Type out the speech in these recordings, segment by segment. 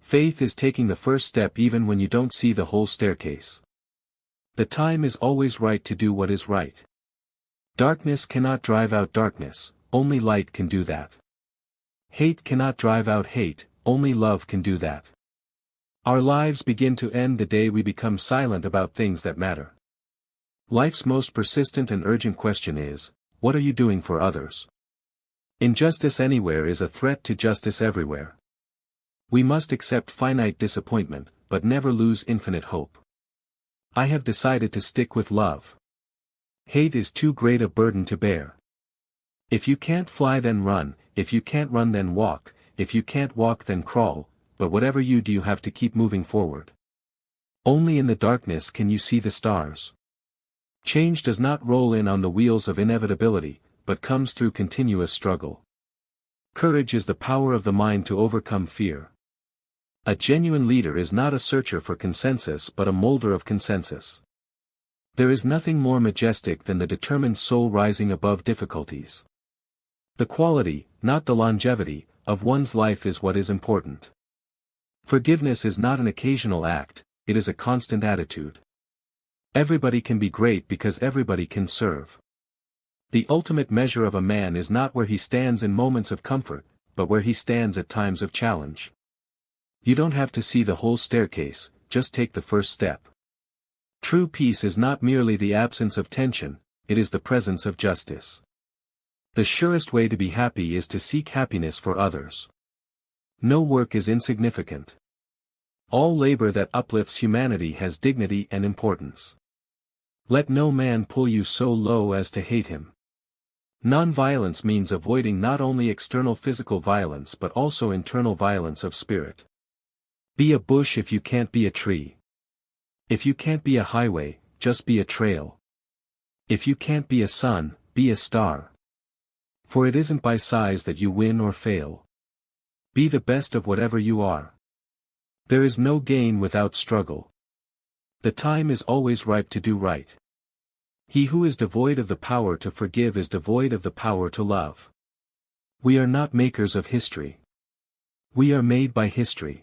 Faith is taking the first step even when you don't see the whole staircase. The time is always right to do what is right. Darkness cannot drive out darkness, only light can do that. Hate cannot drive out hate, only love can do that. Our lives begin to end the day we become silent about things that matter. Life's most persistent and urgent question is, what are you doing for others? Injustice anywhere is a threat to justice everywhere. We must accept finite disappointment, but never lose infinite hope. I have decided to stick with love. Hate is too great a burden to bear. If you can't fly then run, if you can't run then walk, if you can't walk then crawl, but whatever you do you have to keep moving forward. Only in the darkness can you see the stars. Change does not roll in on the wheels of inevitability, but comes through continuous struggle. Courage is the power of the mind to overcome fear. A genuine leader is not a searcher for consensus but a molder of consensus. There is nothing more majestic than the determined soul rising above difficulties. The quality, not the longevity, of one's life is what is important. Forgiveness is not an occasional act, it is a constant attitude. Everybody can be great because everybody can serve. The ultimate measure of a man is not where he stands in moments of comfort, but where he stands at times of challenge. You don't have to see the whole staircase, just take the first step. True peace is not merely the absence of tension, it is the presence of justice. The surest way to be happy is to seek happiness for others. No work is insignificant. All labor that uplifts humanity has dignity and importance. Let no man pull you so low as to hate him. Non-violence means avoiding not only external physical violence but also internal violence of spirit. Be a bush if you can't be a tree. If you can't be a highway, just be a trail. If you can't be a sun, be a star. For it isn't by size that you win or fail. Be the best of whatever you are. There is no gain without struggle. The time is always ripe to do right. He who is devoid of the power to forgive is devoid of the power to love. We are not makers of history. We are made by history.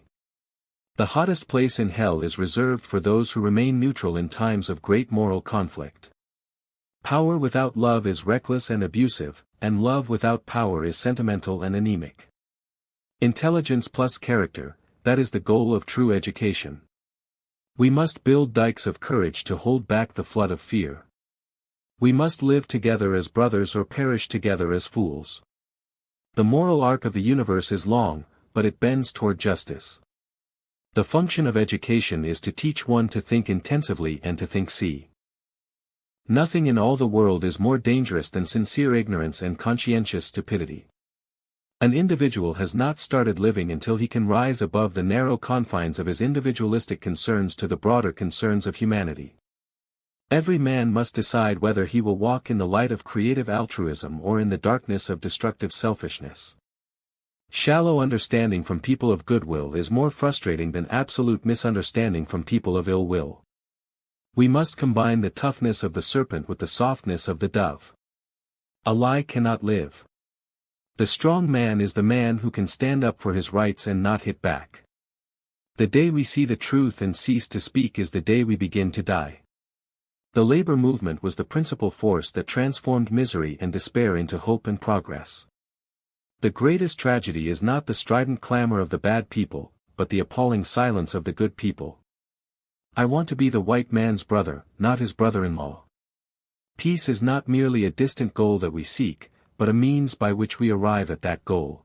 The hottest place in hell is reserved for those who remain neutral in times of great moral conflict. Power without love is reckless and abusive, and love without power is sentimental and anemic. Intelligence plus character, that is the goal of true education. We must build dikes of courage to hold back the flood of fear. We must live together as brothers or perish together as fools. The moral arc of the universe is long, but it bends toward justice. The function of education is to teach one to think intensively and to think see. Nothing in all the world is more dangerous than sincere ignorance and conscientious stupidity. An individual has not started living until he can rise above the narrow confines of his individualistic concerns to the broader concerns of humanity. Every man must decide whether he will walk in the light of creative altruism or in the darkness of destructive selfishness. Shallow understanding from people of goodwill is more frustrating than absolute misunderstanding from people of ill will. We must combine the toughness of the serpent with the softness of the dove. A lie cannot live. The strong man is the man who can stand up for his rights and not hit back. The day we see the truth and cease to speak is the day we begin to die. The labor movement was the principal force that transformed misery and despair into hope and progress. The greatest tragedy is not the strident clamor of the bad people, but the appalling silence of the good people. I want to be the white man's brother, not his brother-in-law. Peace is not merely a distant goal that we seek, but a means by which we arrive at that goal.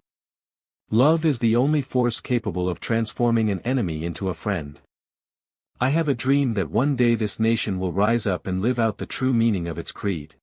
Love is the only force capable of transforming an enemy into a friend. I have a dream that one day this nation will rise up and live out the true meaning of its creed.